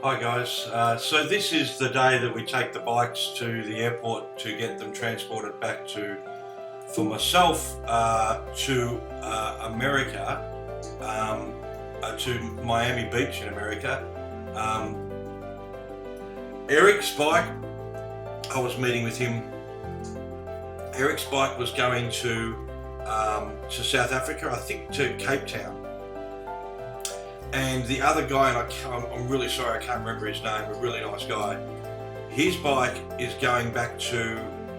Hi guys, so this is the day that we take the bikes to the airport to get them transported back for myself, to America, to Miami Beach in America. Eric's bike, I was meeting with him. Eric's bike was going to South Africa, I think to Capetown. And the other guy, and I'm really sorry I can't remember his name, a really nice guy. His bike is going back to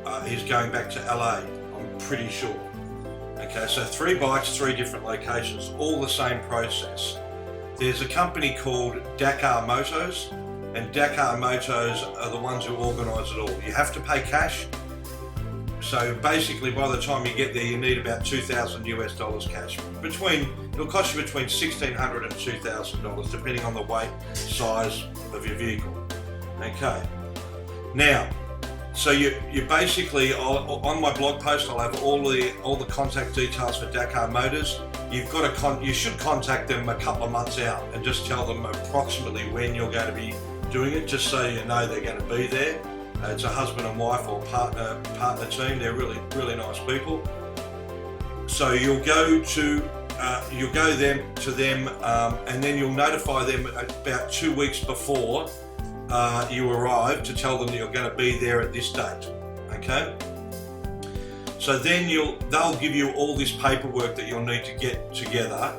LA, I'm pretty sure. Okay, so 3 bikes, 3 different locations, all the same process. There's a company called Dakar Motos, and Dakar Motos are the ones who organise it all. You have to pay cash. So basically, by the time you get there, you need about $2,000 cash. It'll cost you between $1,600 and $2,000, depending on the weight, size of your vehicle. Okay. Now, so you basically, on my blog post, I'll have all the contact details for Dakar Motors. You should contact them a couple of months out and just tell them approximately when you're going to be doing it, just so you know they're going to be there. It's a husband and wife or partner team. They're really nice people. So you'll go to them, and then you'll notify them about 2 weeks before you arrive to tell them that you're going to be there at this date. Okay. So then they'll give you all this paperwork that you'll need to get together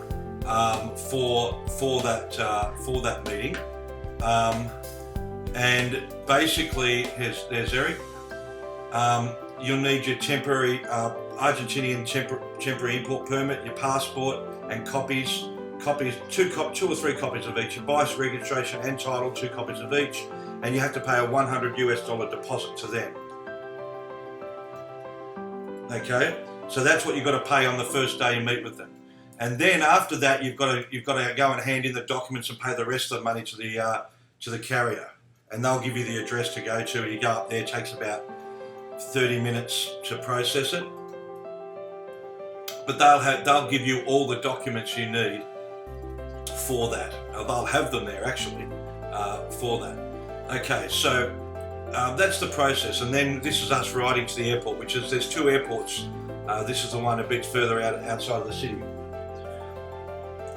for that meeting. And basically, there's Eric. You'll need your temporary Argentinian temporary import permit, your passport, and copies, 2 or 3 copies of each, your bike's registration and title, 2 copies of each, and you have to pay a $100 deposit to them. Okay, so that's what you've got to pay on the first day you meet with them, and then after that you've got to go and hand in the documents and pay the rest of the money to the carrier. And they'll give you the address to go to. You go up there, it takes about 30 minutes to process it. But they'll give you all the documents you need for that. They'll have them there actually for that. Okay, so that's the process. And then this is us riding to the airport, there's 2 airports. This is the one a bit further outside of the city.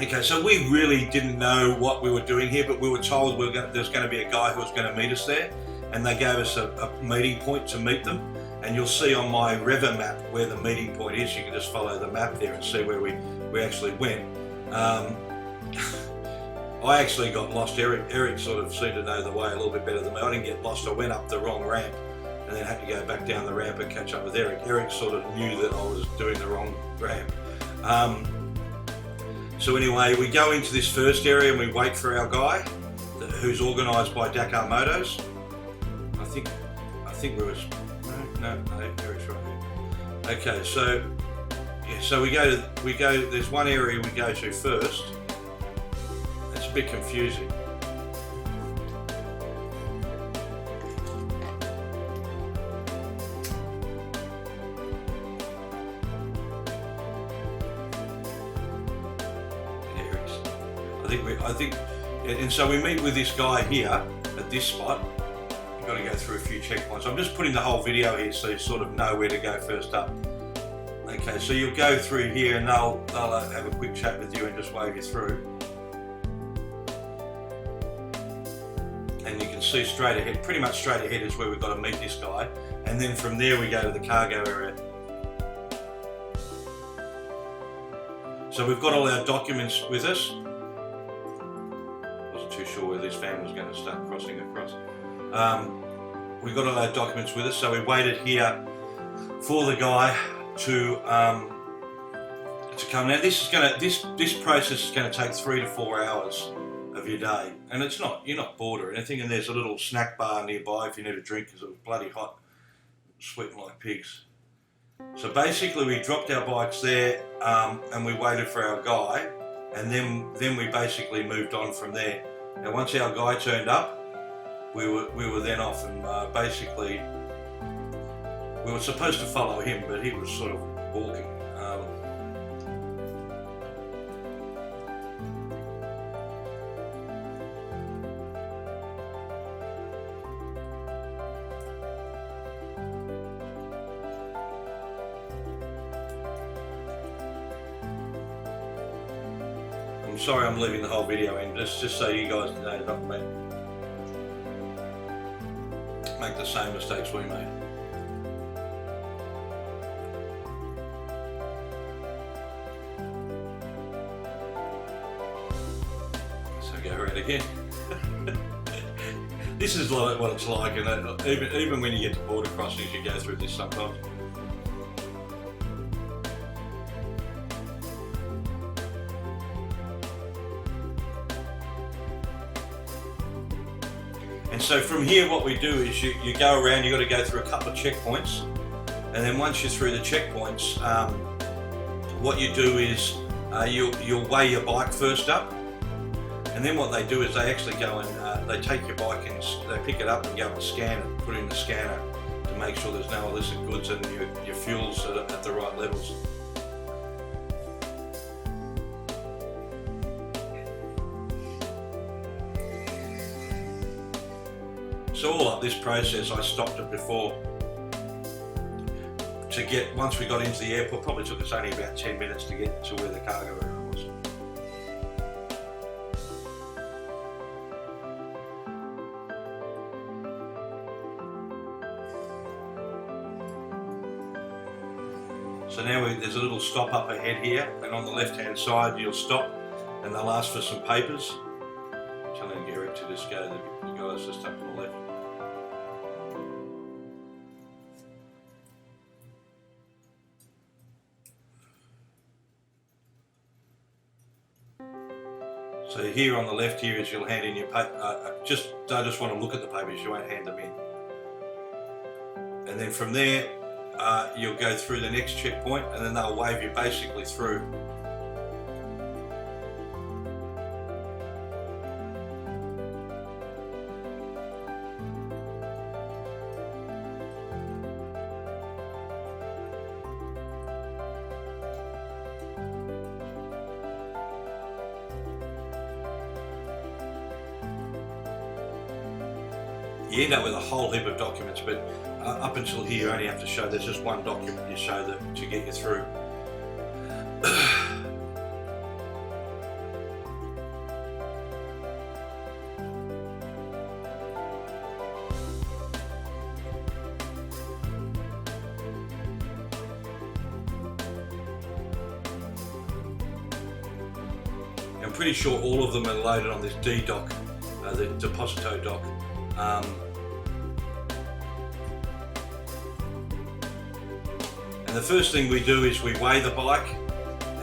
Okay, so we really didn't know what we were doing here, but we were told there's going to be a guy who was going to meet us there, and they gave us a meeting point to meet them. And you'll see on my Rever map where the meeting point is. You can just follow the map there and see where we actually went. I actually got lost. Eric sort of seemed to know the way a little bit better than me. I didn't get lost. I went up the wrong ramp and then had to go back down the ramp and catch up with Eric. Eric sort of knew that I was doing the wrong ramp. So anyway, we go into this first area and we wait for our guy, who's organised by Dakar Motos. I think we was no, Eric's right there. Okay, so yeah, so we go. There's one area we go to first. It's a bit confusing. I think, and so we meet with this guy here at this spot. You've got to go through a few checkpoints. I'm just putting the whole video here so you sort of know where to go first up. Okay, so you'll go through here and they'll have a quick chat with you and just wave you through. And you can see straight ahead, pretty much straight ahead is where we've got to meet this guy. And then from there we go to the cargo area. So we've got all our documents with us. Too sure where this van was going to start crossing across. We got all our documents with us, so we waited here for the guy to come. Now this process is going to take 3 to 4 hours of your day, and you're not bored or anything. And there's a little snack bar nearby if you need a drink because it was bloody hot, sweating like pigs. So basically, we dropped our bikes there and we waited for our guy, and then we basically moved on from there. Now, once our guy turned up, we were then off, and basically we were supposed to follow him, but he was sort of walking. I'm sorry I'm leaving the whole video in, just so you guys know, not make the same mistakes we made. So go around again. This is like what it's like, and even when you get to border crossings, you go through this sometimes. And so from here, what we do is you go around. You've got to go through a couple of checkpoints, and then once you're through the checkpoints, what you do is you'll weigh your bike first up. And then what they do is they actually go and they take your bike and they pick it up and go and scan it, put it in the scanner to make sure there's no illicit goods and your fuel's at the right levels. So all up this process, I stopped it before to get, once we got into the airport, probably took us only about 10 minutes to get to where the cargo area was. So now there's a little stop up ahead here, and on the left hand side you'll stop and they'll ask for some papers. I'm telling Garrett to just go to the guys just up on the left. So here on the left here is you'll hand in your paper. I just want to look at the papers, you won't hand them in. And then from there, you'll go through the next checkpoint, and then they'll wave you basically through. You end up with a whole heap of documents, but up until here you only have to show, there's just one document you show that to get you through. I'm pretty sure all of them are loaded on this D dock, the Deposito dock. And the first thing we do is we weigh the bike,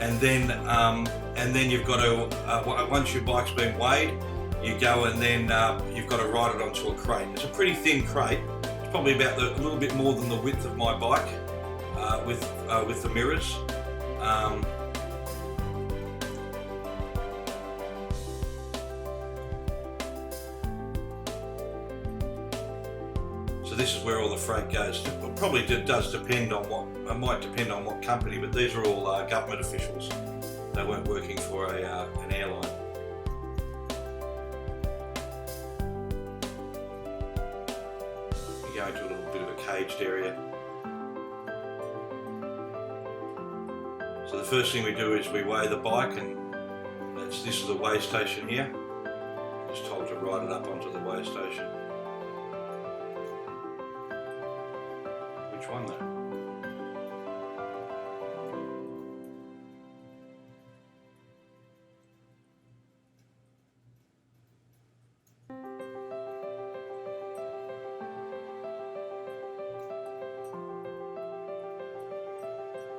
and then you've got to once your bike's been weighed, you go and then you've got to ride it onto a crate. It's a pretty thin crate. It's probably about a little bit more than the width of my bike with the mirrors. So this is where all the freight goes. It probably does depend on it might depend on what company, but these are all government officials. They weren't working for an airline. You go into a little bit of a caged area. So the first thing we do is we weigh the bike, and this is the weigh station here. Just told to ride it up onto the weigh station. Which one though?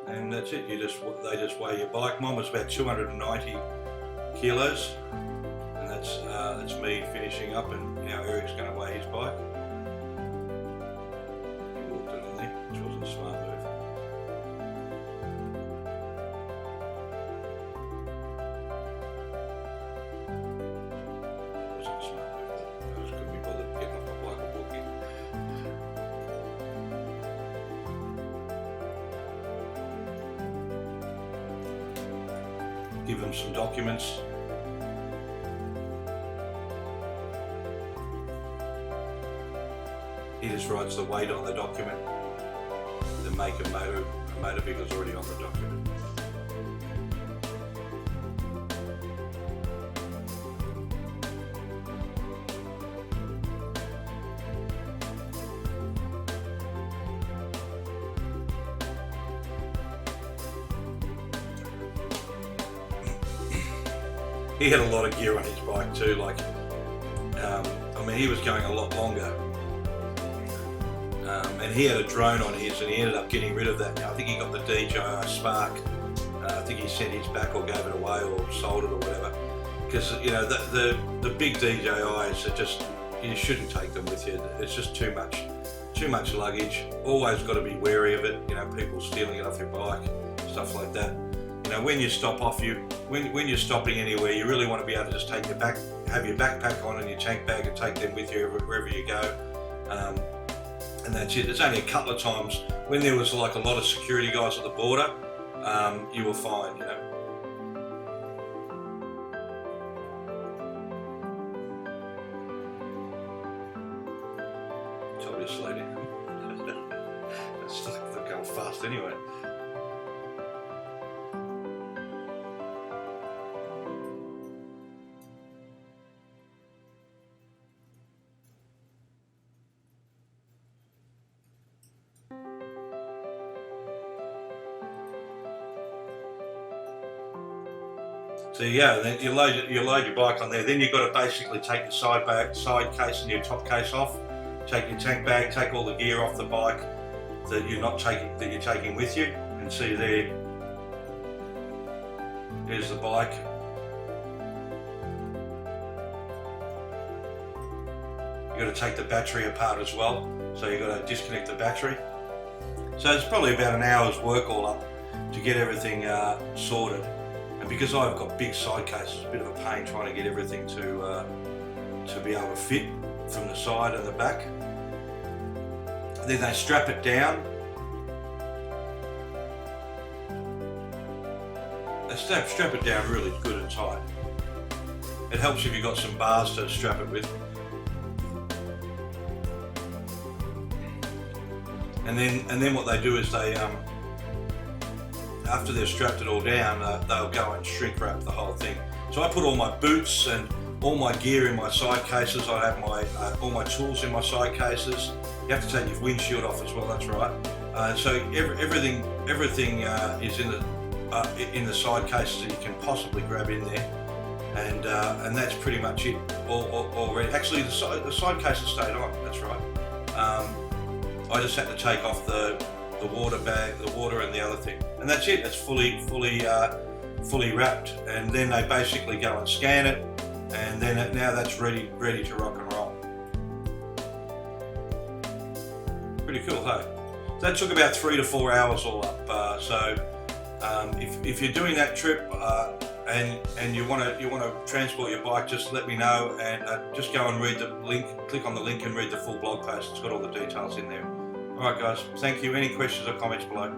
And that's it. They just weigh your bike. Mine was about 290 kilos, and that's me finishing up. And now Eric's going to weigh his bike. He walked it in there, which wasn't a smart move. Wasn't a smart move. I just couldn't be bothered getting off my bike and walking. Give them some documents. He just writes the weight on the document. The make and motor vehicle's already on the document. he had a lot of gear on his bike too. Like, I mean, he was going a lot longer, and he had a drone on his, and he ended up getting rid of that. Now I think he got the DJI Spark. I think he sent his back or gave it away or sold it or whatever. Because you know the big DJIs are just, you shouldn't take them with you. It's just too much luggage. Always got to be wary of it. You know, people stealing it off your bike, stuff like that. You know, when you stop off, when you're stopping anywhere, you really want to be able to just take have your backpack on and your tank bag and take them with you wherever you go. And that's it. There's only a couple of times when there was like a lot of security guys at the border, you were fine, you know. Tell me to slow down. That's not going fast anyway. So yeah, then you load your bike on there. Then you've got to basically take your side case and your top case off. Take your tank bag, take all the gear off the bike that you're taking with you. And see there's the bike. You've got to take the battery apart as well. So you've got to disconnect the battery. So it's probably about an hour's work all up to get everything sorted. And because I've got big side cases, it's a bit of a pain trying to get everything to be able to fit from the side and the back. Then they strap it down. They strap it down really good and tight. It helps if you've got some bars to strap it with. And then what they do is they after they've strapped it all down, they'll go and shrink wrap the whole thing. So I put all my boots and all my gear in my side cases. I have my all my tools in my side cases. You have to take your windshield off as well. That's right. So everything is in the side cases that you can possibly grab in there, and that's pretty much it already. Actually, the side cases stayed on. That's right. I just had to take off the water bag, the water, and the other thing, and that's it. It's fully wrapped, and then they basically go and scan it, and then now that's ready to rock and roll. Pretty cool, hey? That took about 3 to 4 hours all up. So if you're doing that trip and you want to transport your bike, just let me know, and just go and read the link. Click on the link and read the full blog post. It's got all the details in there. Alright guys, thank you. Any questions or comments below?